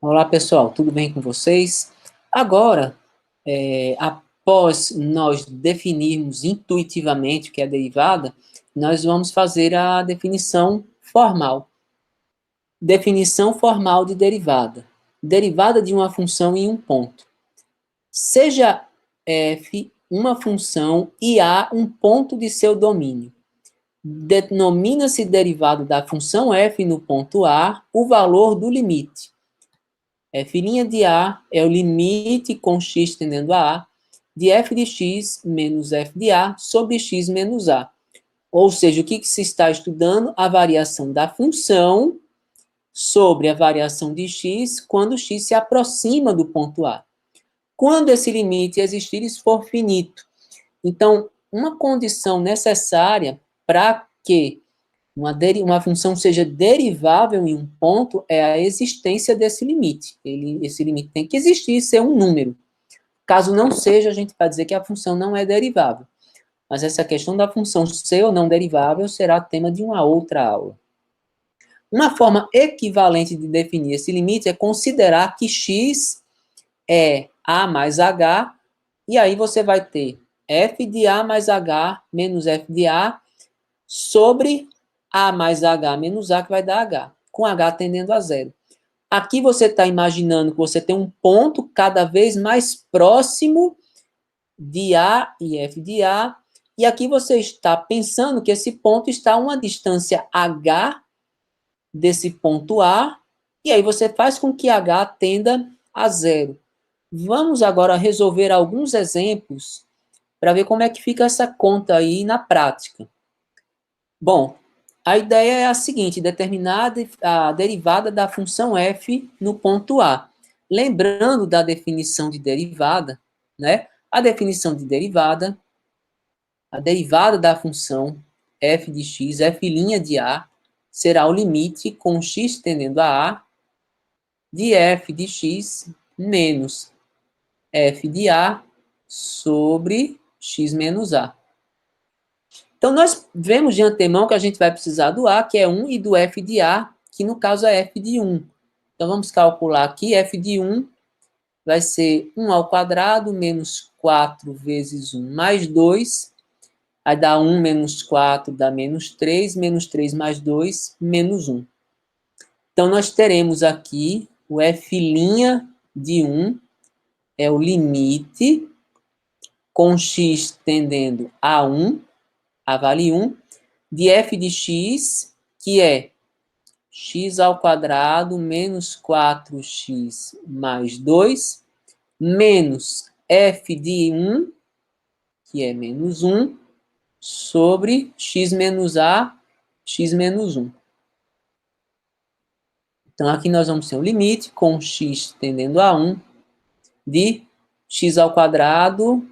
Olá, pessoal, tudo bem com vocês? Agora, após nós definirmos intuitivamente o que é derivada, nós vamos fazer a definição formal. Definição formal de derivada. Derivada de uma função em um ponto. Seja f uma função e A um ponto de seu domínio. Denomina-se derivada da função f no ponto A o valor do limite. F' de A é o limite com x tendendo a A de f de x menos f de A sobre x menos A. Ou seja, o que se está estudando? A variação da função sobre a variação de x quando x se aproxima do ponto A. Quando esse limite existir e for finito. Então, uma condição necessária para que uma função seja derivável em um ponto é a existência desse limite. Esse limite tem que existir e ser um número. Caso não seja, a gente vai dizer que a função não é derivável. Mas essa questão da função ser ou não derivável será tema de uma outra aula. Uma forma equivalente de definir esse limite é considerar que x é a mais h, e aí você vai ter f de a mais h menos f de a sobre a mais h menos a, que vai dar h, com h tendendo a zero. Aqui você está imaginando que você tem um ponto cada vez mais próximo de a e f de a, e aqui você está pensando que esse ponto está a uma distância h desse ponto A, e aí você faz com que h tenda a zero. Vamos agora resolver alguns exemplos para ver como é que fica essa conta aí na prática. Bom, a ideia é a seguinte: determinar a derivada da função f no ponto A. Lembrando da definição de derivada, né? A definição de derivada, a derivada da função f de x, f' de a, será o limite com x tendendo a A de f de x menos f de a sobre x menos a. Então, nós vemos de antemão que a gente vai precisar do a, que é 1, e do f de a, que no caso é f de 1. Então, vamos calcular aqui, f de 1 vai ser 1 ao quadrado menos 4 vezes 1 mais 2, vai dar 1 menos 4 dá menos 3 mais 2, menos 1. Então, nós teremos aqui o f' de 1, é o limite com x tendendo a 1, a vale 1, de f de x, que é x ao quadrado menos 4x mais 2, menos f de 1, que é menos 1, sobre x menos a, x menos 1. Então, aqui nós vamos ter o limite com x tendendo a 1 de x ao quadrado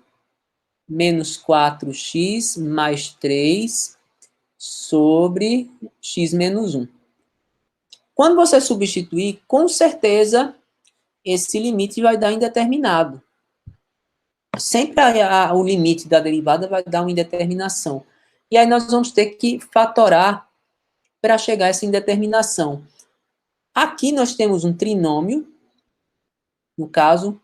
menos 4x mais 3 sobre x menos 1. Quando você substituir, com certeza, esse limite vai dar indeterminado. Sempre o limite da derivada vai dar uma indeterminação. E aí nós vamos ter que fatorar para chegar a essa indeterminação. Aqui nós temos um trinômio, no caso,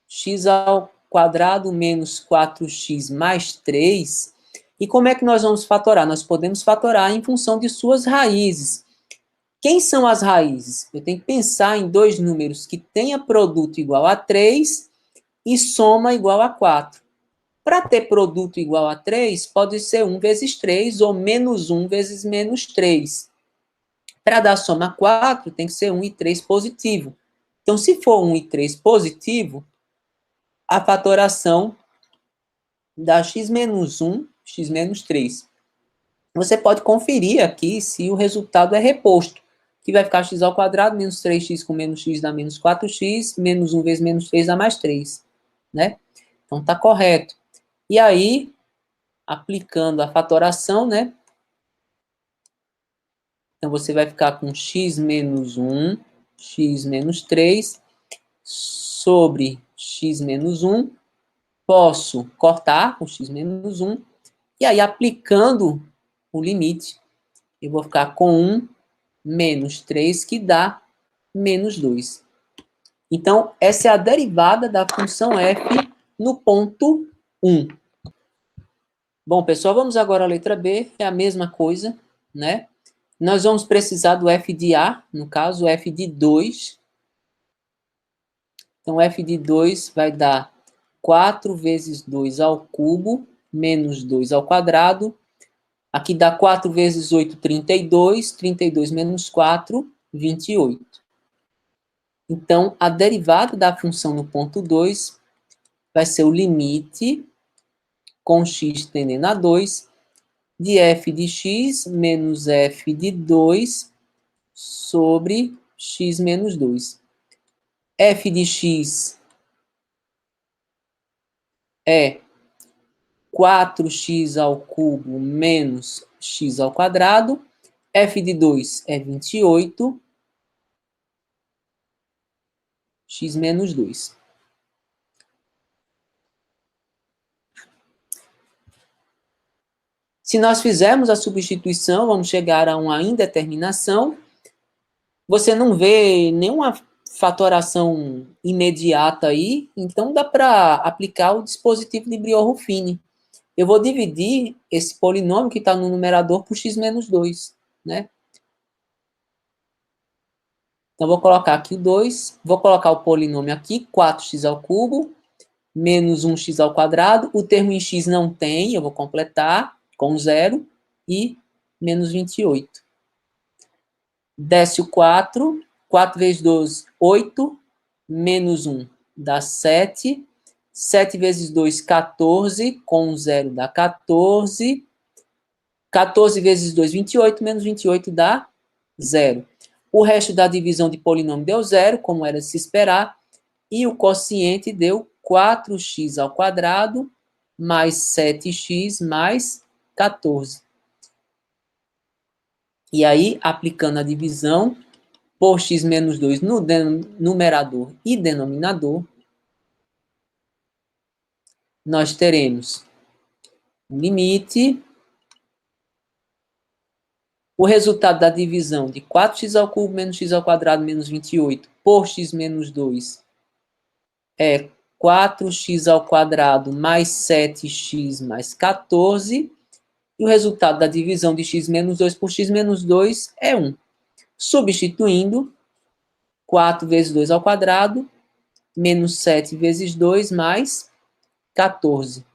x ao quadrado menos 4x mais 3. E como é que nós vamos fatorar? Nós podemos fatorar em função de suas raízes. Quem são as raízes? Eu tenho que pensar em dois números que tenha produto igual a 3 e soma igual a 4. Para ter produto igual a 3, pode ser 1 vezes 3 ou menos 1 vezes menos 3. Para dar soma 4, tem que ser 1 e 3 positivo. Então, se for 1 e 3 positivo, a fatoração dá x menos 1, x menos 3. Você pode conferir aqui se o resultado é reposto, que vai ficar x ao quadrado, menos 3x com menos x dá menos 4x, menos 1 vezes menos 3 dá mais 3, né? Então, está correto. E aí, aplicando a fatoração, né? Então, você vai ficar com x menos 1, x menos 3, sobre x menos 1. Posso cortar o x menos 1. E aí, aplicando o limite, eu vou ficar com 1 menos 3, que dá menos 2. Então, essa é a derivada da função f no ponto 1. Bom, pessoal, vamos agora à letra B, é a mesma coisa, né? Nós vamos precisar do f de A, no caso, f de 2. Então, f de 2 vai dar 4 vezes 2 ao cubo, menos 2 ao quadrado. Aqui dá 4 vezes 8, 32. 32 menos 4, 28. Então, a derivada da função no ponto 2 vai ser o limite com x tendendo a 2 de f de x menos f de 2 sobre x menos 2. F de x é 4x ao cubo menos x ao quadrado. F de 2 é 28. X menos 2. Se nós fizermos a substituição, vamos chegar a uma indeterminação. Você não vê nenhuma fatoração imediata aí, então dá para aplicar o dispositivo de Briot-Ruffini. Eu vou dividir esse polinômio que está no numerador por x menos 2, né? Então, vou colocar aqui o 2, vou colocar o polinômio aqui, 4x ao cubo, menos 1x ao quadrado. O termo em x não tem, eu vou completar com 0 e menos 28. Desce o 4, 4 vezes 2, 8, menos 1 dá 7. 7 vezes 2, 14, com 0 dá 14. 14 vezes 2, 28, menos 28 dá 0. O resto da divisão de polinômio deu 0, como era de se esperar, e o quociente deu 4x ao quadrado mais 7x mais 14. E aí, aplicando a divisão por x menos 2 no numerador e denominador, nós teremos um limite. O resultado da divisão de 4x ao cubo menos x ao quadrado menos 28 por x menos 2 é 4x ao quadrado mais 7x mais 14. E o resultado da divisão de x menos 2 por x menos 2 é 1. Substituindo, 4 vezes 2 ao quadrado, menos 7 vezes 2, mais 14.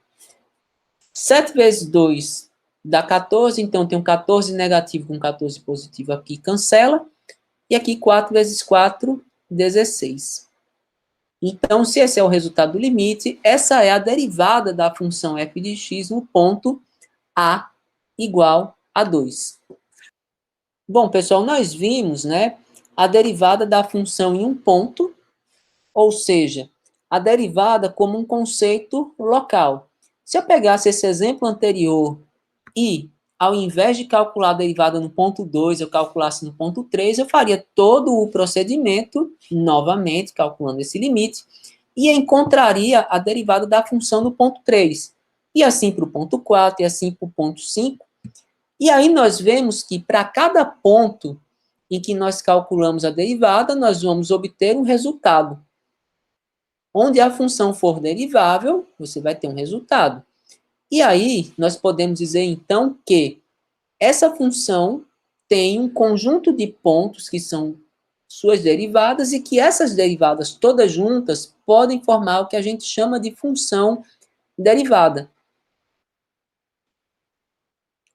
7 vezes 2 dá 14, então tem um 14 negativo com 14 positivo aqui, cancela. E aqui 4 vezes 4, 16. Então, se esse é o resultado do limite, essa é a derivada da função f de x no ponto A igual a 2. Bom, pessoal, nós vimos, né, a derivada da função em um ponto, ou seja, a derivada como um conceito local. Se eu pegasse esse exemplo anterior e, ao invés de calcular a derivada no ponto 2, eu calculasse no ponto 3, eu faria todo o procedimento, novamente, calculando esse limite, e encontraria a derivada da função no ponto 3. E assim para o ponto 4, e assim para o ponto 5. E aí nós vemos que para cada ponto em que nós calculamos a derivada, nós vamos obter um resultado. Onde a função for derivável, você vai ter um resultado. E aí, nós podemos dizer, então, que essa função tem um conjunto de pontos que são suas derivadas e que essas derivadas todas juntas podem formar o que a gente chama de função derivada.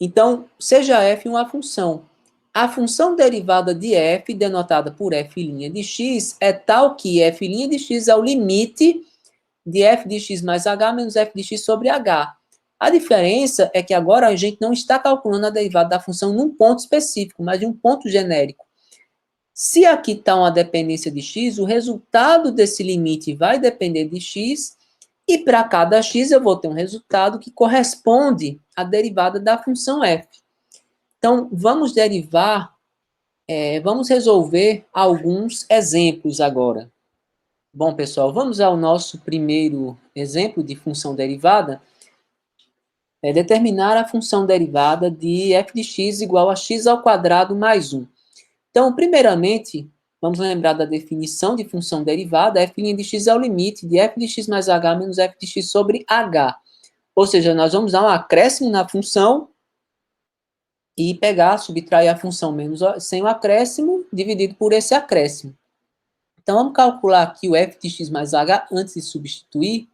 Então, seja f uma função. A função derivada de f, denotada por f' de x, é tal que f' de x é o limite de f de x mais h menos f de x sobre h. A diferença é que agora a gente não está calculando a derivada da função num ponto específico, mas de um ponto genérico. Se aqui está uma dependência de x, o resultado desse limite vai depender de x, e para cada x eu vou ter um resultado que corresponde à derivada da função f. Então, vamos vamos resolver alguns exemplos agora. Bom, pessoal, vamos ao nosso primeiro exemplo de função derivada. É determinar a função derivada de f de x igual a x ao quadrado mais 1. Então, primeiramente, Vamos lembrar da definição de função derivada. F' de x é o limite de f de x mais h menos f de x sobre h. Ou seja, nós vamos dar um acréscimo na função e pegar, subtrair a função menos sem o acréscimo, dividido por esse acréscimo. Então, vamos calcular aqui o f de x mais h antes de substituir.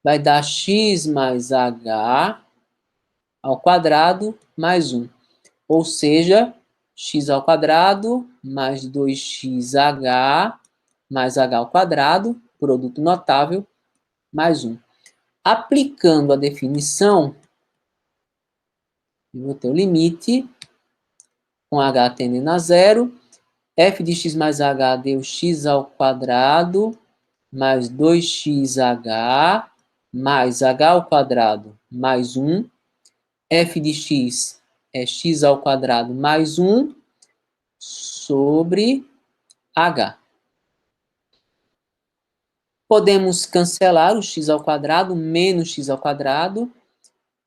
Vai dar x mais h ao quadrado mais 1. Ou seja, x ao quadrado mais 2xh mais h ao quadrado, produto notável, mais 1. Aplicando a definição, eu vou ter o limite, com h tendendo a zero, f de x mais h deu x ao quadrado mais 2xh mais h ao quadrado mais 1. F de x é x ao quadrado mais 1 sobre h. Podemos cancelar o x ao quadrado menos x ao quadrado,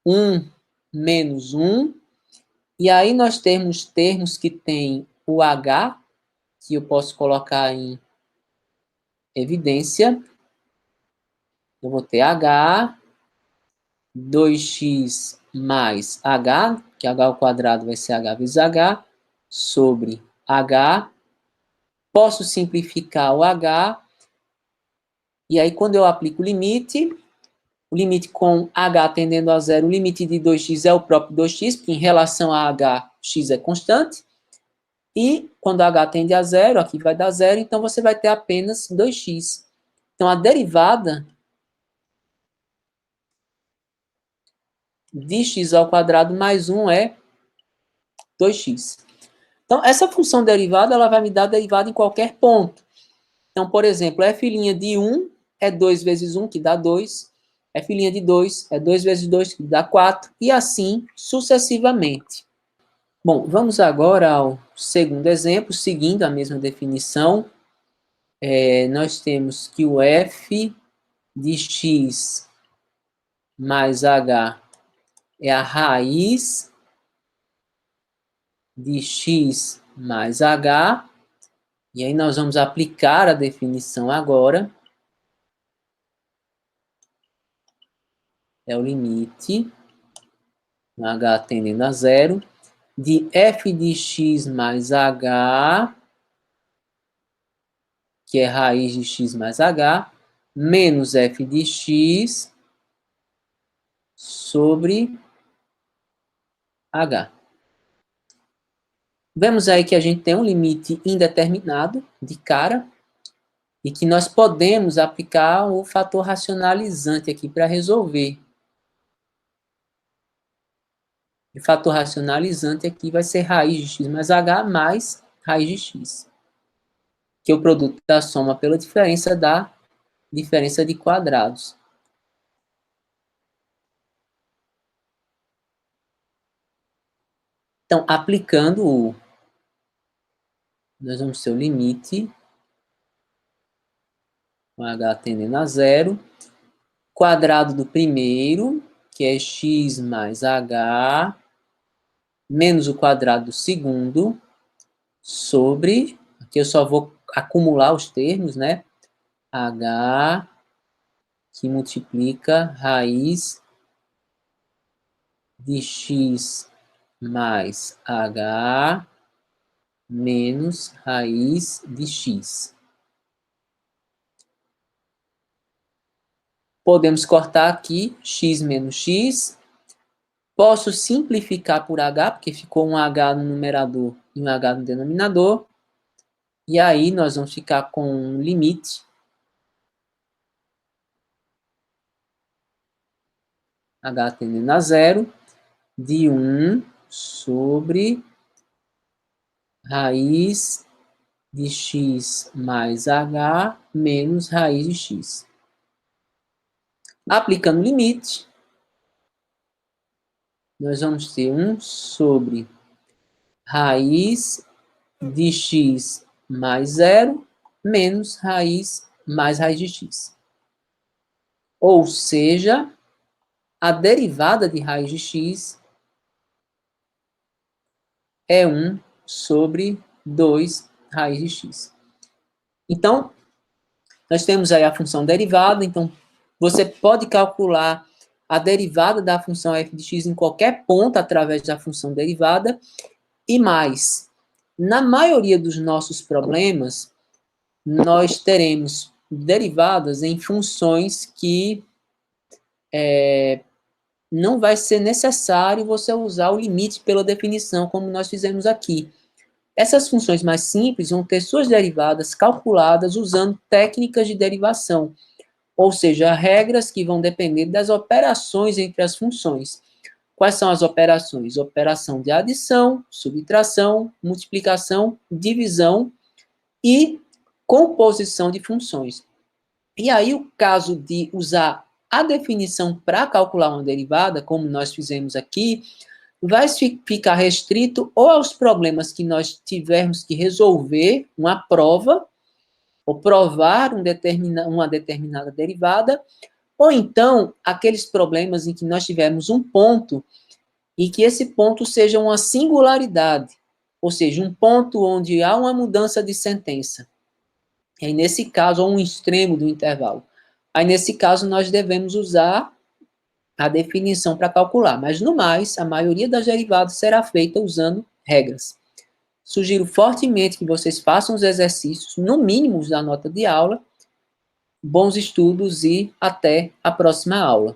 1 menos 1, e aí nós temos termos que tem o h, que eu posso colocar em evidência. Eu vou ter h, 2x mais h, que h ao quadrado vai ser h vezes h, sobre h. Posso simplificar o h, e aí quando eu aplico o limite com h tendendo a zero, o limite de 2x é o próprio 2x, porque em relação a h, x é constante. E quando h tende a zero, aqui vai dar zero, então você vai ter apenas 2x. Então, a derivada de x ao quadrado mais 1 é 2x. Então, essa função derivada, ela vai me dar derivada em qualquer ponto. Então, por exemplo, f' de 1 é 2 vezes 1, que dá 2. F' de 2 é 2 vezes 2, que dá 4. E assim sucessivamente. Bom, vamos agora ao segundo exemplo, seguindo a mesma definição. Nós temos que o f de x mais h é a raiz de x mais h. E aí nós vamos aplicar a definição agora. É o limite, h tendendo a zero, de f de x mais h, que é raiz de x mais h, menos f de x sobre h. Vemos aí que a gente tem um limite indeterminado de cara e que nós podemos aplicar o fator racionalizante aqui para resolver. O fator racionalizante aqui vai ser raiz de x mais h mais raiz de x, que é o produto da soma pela diferença da diferença de quadrados. Então, aplicando nós vamos ter o limite, com h tendendo a zero, quadrado do primeiro, que é x mais h, menos o quadrado do segundo, sobre, aqui eu só vou acumular os termos, né? H, que multiplica raiz de x mais h, menos raiz de x. Podemos cortar aqui x menos x. Posso simplificar por h, porque ficou um h no numerador e um h no denominador. E aí nós vamos ficar com um limite. H tendendo a zero, de 1 sobre raiz de x mais h menos raiz de x. Aplicando o limite, nós vamos ter 1 sobre raiz de x mais zero menos raiz mais raiz de x. Ou seja, a derivada de raiz de x é 1 sobre 2 raiz de x. Então, nós temos aí a função derivada, então você pode calcular a derivada da função f de x em qualquer ponto através da função derivada, e mais, na maioria dos nossos problemas, nós teremos derivadas em funções que não vai ser necessário você usar o limite pela definição, como nós fizemos aqui. Essas funções mais simples vão ter suas derivadas calculadas usando técnicas de derivação, ou seja, regras que vão depender das operações entre as funções. Quais são as operações? Operação de adição, subtração, multiplicação, divisão e composição de funções. E aí, o caso de usar a definição para calcular uma derivada, como nós fizemos aqui, vai ficar restrito ou aos problemas que nós tivermos que resolver uma prova, ou provar uma determinada derivada, ou então aqueles problemas em que nós tivermos um ponto e que esse ponto seja uma singularidade, ou seja, um ponto onde há uma mudança de sentença. E aí, nesse caso, ou um extremo do intervalo. Aí, nesse caso, nós devemos usar a definição para calcular, mas no mais, a maioria das derivadas será feita usando regras. Sugiro fortemente que vocês façam os exercícios, no mínimo da nota de aula. Bons estudos e até a próxima aula.